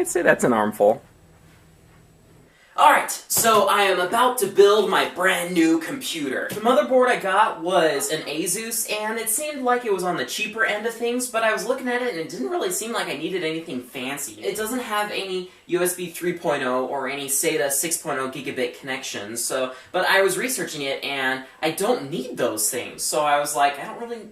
I'd say that's an armful. Alright, so I am about to build my brand new computer. The motherboard I got was an Asus, and it seemed like it was on the cheaper end of things, but I was looking at it and it didn't really seem like I needed anything fancy. It doesn't have any USB 3.0 or any SATA 6.0 gigabit connections, but I was researching it and I don't need those things, so I was like,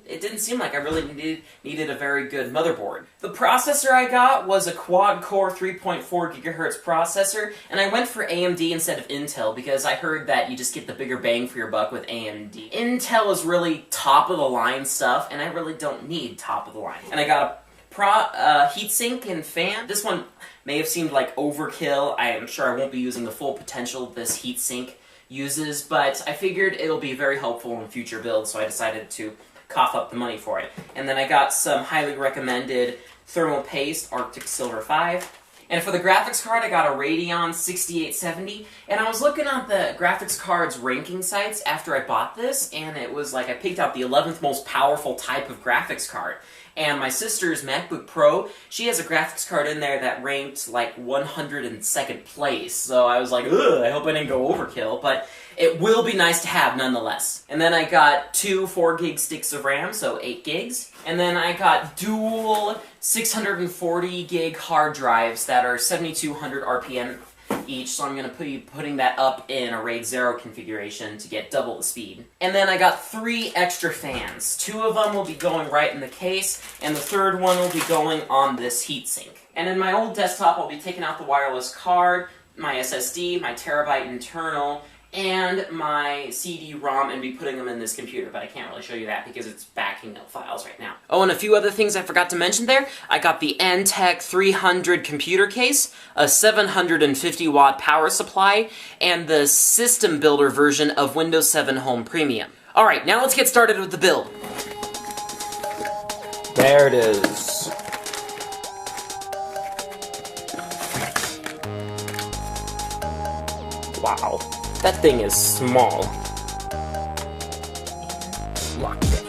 it didn't seem like I really needed a very good motherboard. The processor I got was a quad-core 3.4 gigahertz processor, and I went for AMD instead of Intel because I heard that you just get the bigger bang for your buck with AMD. Intel is really top-of-the-line stuff, and I really don't need top-of-the-line. And I got a heatsink and fan. This one may have seemed like overkill. I am sure I won't be using the full potential this heatsink uses, but I figured it'll be very helpful in future builds, so I decided to cough up the money for it. And then I got some highly recommended thermal paste, Arctic Silver 5. And for the graphics card, I got a Radeon 6870, and I was looking at the graphics card's ranking sites after I bought this, and it was like I picked out the 11th most powerful type of graphics card. And my sister's MacBook Pro, she has a graphics card in there that ranked like 102nd place, so I was like, ugh, I hope I didn't go overkill, but it will be nice to have nonetheless. And then I got two 4 gig sticks of RAM, so 8 gigs. And then I got dual 640 gig hard drives that are 7200 RPM each, so I'm going to be putting that up in a RAID 0 configuration to get double the speed. And then I got 3 extra fans. 2 of them will be going right in the case, and the third one will be going on this heatsink. And in my old desktop, I'll be taking out the wireless card, my SSD, my terabyte internal, and my CD-ROM, and be putting them in this computer, but I can't really show you that because it's backing up files right now. Oh, and a few other things I forgot to mention there. I got the Antec 300 computer case, a 750-watt power supply, and the System Builder version of Windows 7 Home Premium. Alright, now let's get started with the build. There it is. Wow. That thing is small. Lock it.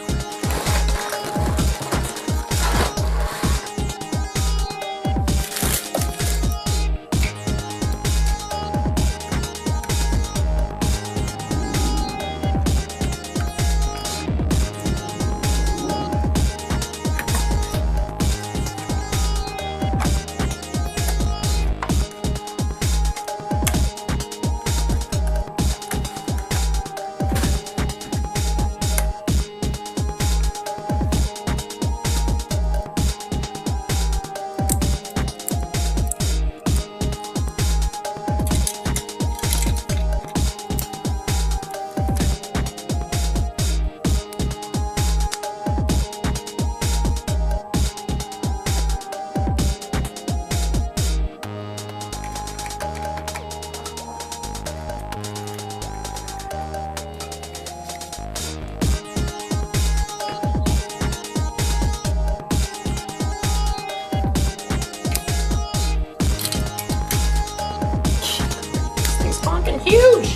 Huge!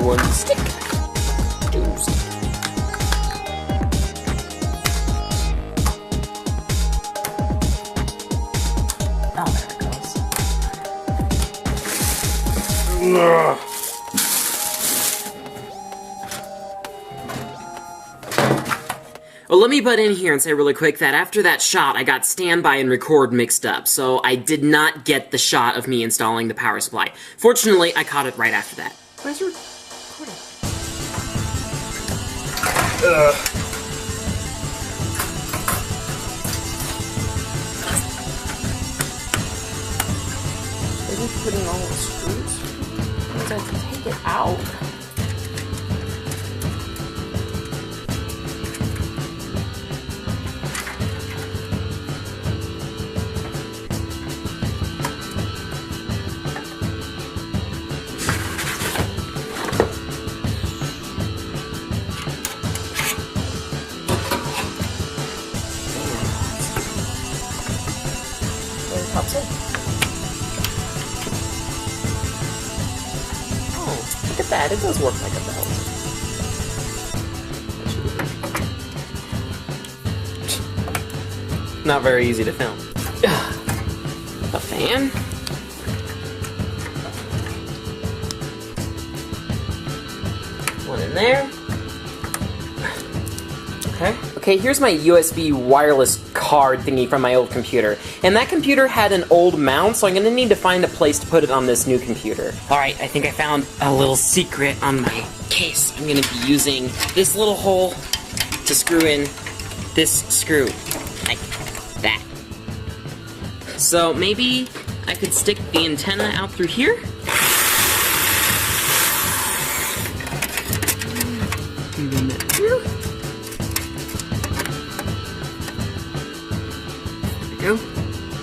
One stick. 2 sticks. Oh, there it goes. Ugh. Well, let me butt in here and say really quick that after that shot, I got standby and record mixed up, so I did not get the shot of me installing the power supply. Fortunately, I caught it right after that. Where's your recording? Are you putting all the screws? I have to take it out. Oh, look at that. It does work like a belt. not very easy to film. A fan. One in there. Okay, here's my USB wireless card thingy from my old computer. And that computer had an old mount, so I'm gonna need to find a place to put it on this new computer. Alright, I think I found a little secret on my case. I'm gonna be using this little hole to screw in this screw. Like that. So maybe I could stick the antenna out through here?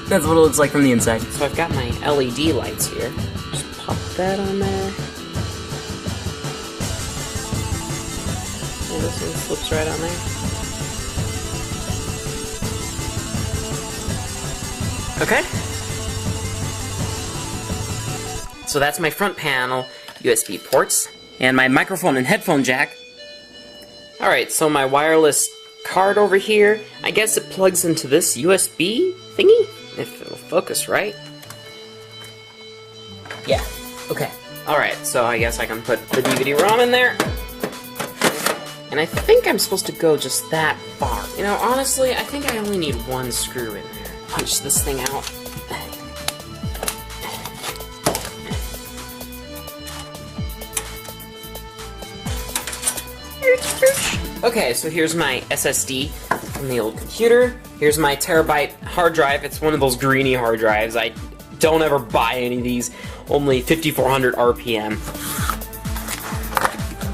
That's what it looks like from the inside. So I've got my LED lights here. Just pop that on there. And this one slips right on there. Okay. So that's my front panel USB ports and my microphone and headphone jack. Alright, so my wireless card over here, I guess it plugs into this USB thingy? If it'll focus, right? Yeah, okay. Alright, so I guess I can put the DVD-ROM in there. And I think I'm supposed to go just that far. You know, honestly, I think I only need one screw in there. Punch this thing out. Okay, so here's my SSD from the old computer. Here's my terabyte hard drive. It's one of those greeny hard drives. I don't ever buy any of these. Only 5,400 RPM.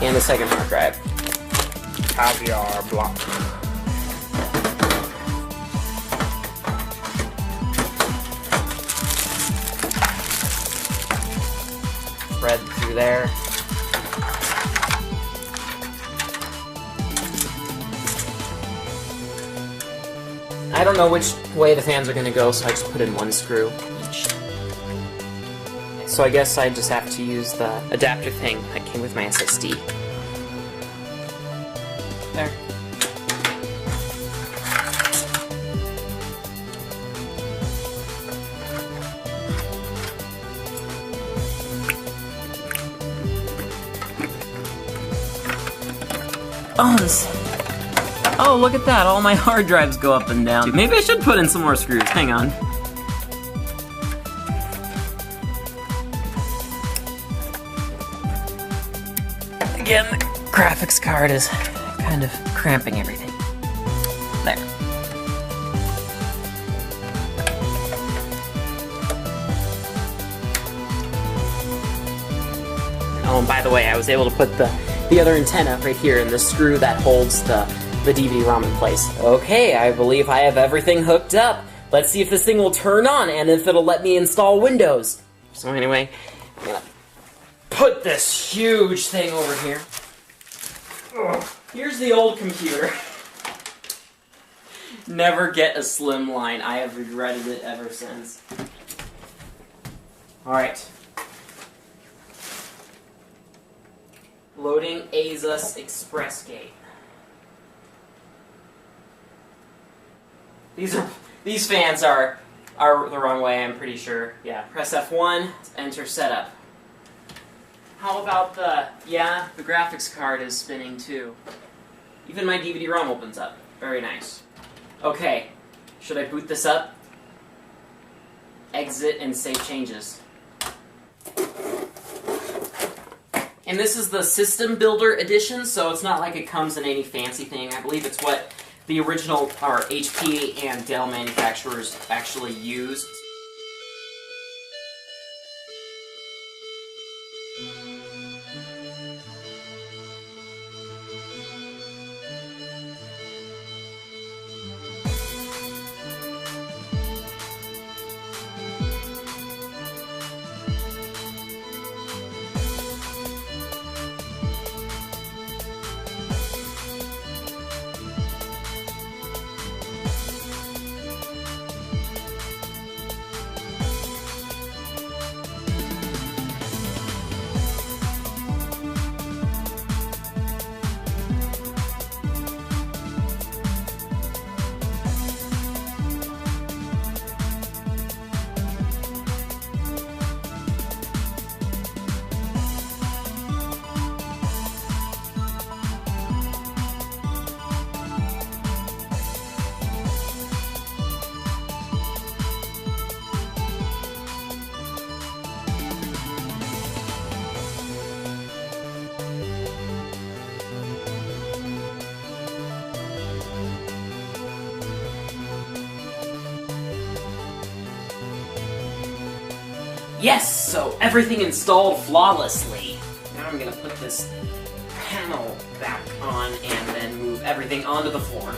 And the second hard drive. Caviar block. Thread through there. I don't know which way the fans are going to go, so I just put in one screw each. So I guess I just have to use the adapter thing that came with my SSD. There. Oh, this... Oh, look at that, all my hard drives go up and down. Maybe I should put in some more screws, hang on. Again, the graphics card is kind of cramping everything. There. Oh, and by the way, I was able to put the other antenna right here in the screw that holds the DVD-ROM in place. Okay, I believe I have everything hooked up. Let's see if this thing will turn on and if it'll let me install Windows. So anyway, I'm gonna put this huge thing over here. Ugh. Here's the old computer. Never get a slim line. I have regretted it ever since. Alright. Loading Asus Express Gate. These fans are the wrong way, I'm pretty sure. Yeah, press F1, enter setup. How about the graphics card is spinning too. Even my DVD-ROM opens up. Very nice. Okay, should I boot this up? Exit and save changes. And this is the System Builder edition, so it's not like it comes in any fancy thing. I believe it's what the original HP and Dell manufacturers actually used. Yes! So everything installed flawlessly. Now I'm gonna put this panel back on and then move everything onto the floor.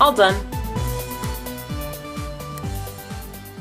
All done.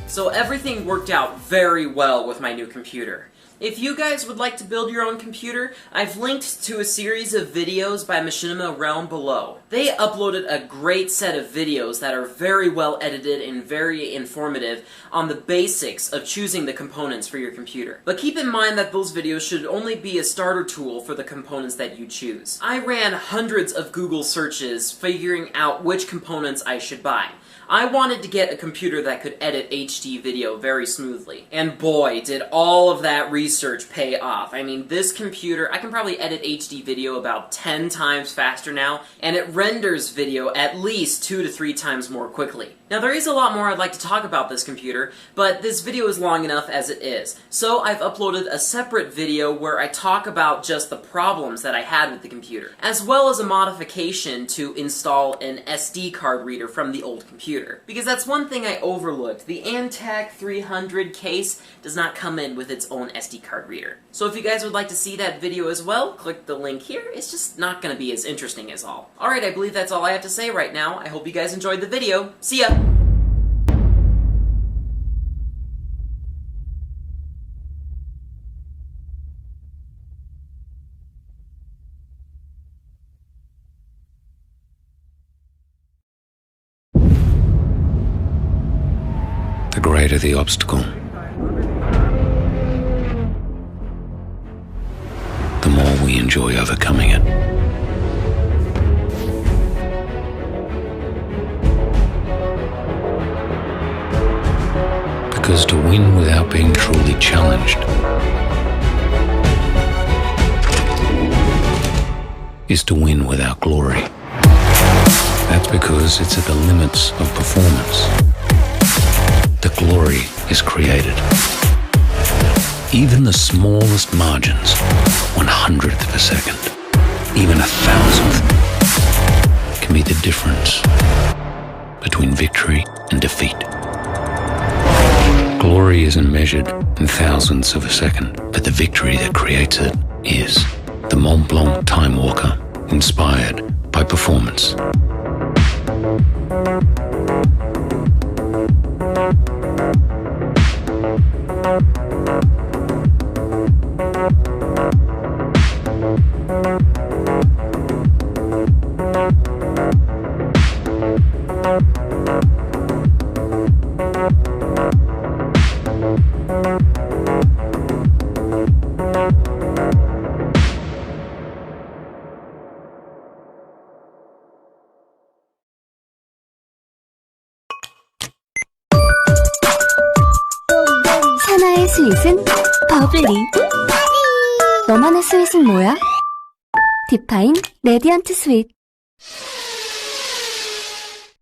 So everything worked out very well with my new computer. If you guys would like to build your own computer, I've linked to a series of videos by Machinima Realm below. They uploaded a great set of videos that are very well edited and very informative on the basics of choosing the components for your computer. But keep in mind that those videos should only be a starter tool for the components that you choose. I ran hundreds of Google searches figuring out which components I should buy. I wanted to get a computer that could edit HD video very smoothly. And boy, did all of that research pay off. I mean, this computer, I can probably edit HD video about 10 times faster now, and it renders video at least 2 to 3 times more quickly. Now there is a lot more I'd like to talk about this computer, but this video is long enough as it is. So I've uploaded a separate video where I talk about just the problems that I had with the computer, as well as a modification to install an SD card reader from the old computer. Because that's one thing I overlooked. The Antec 300 case does not come in with its own SD card reader. So if you guys would like to see that video as well, click the link here. It's just not going to be as interesting as all. Alright, I believe that's all I have to say right now. I hope you guys enjoyed the video. See ya! The greater the obstacle, the more we enjoy overcoming it. Because to win without being truly challenged is to win without glory. That's because it's at the limits of performance the glory is created. Even the smallest margins, 1/100th of a second, even 1,000th, can be the difference between victory and defeat. Glory isn't measured in thousandths of a second, but the victory that creates it is. The Mont Blanc Time Walker, inspired by performance. 하나의 스윗은 버블리. 너만의 스윗은 뭐야? 디파인 레디언트 스윗.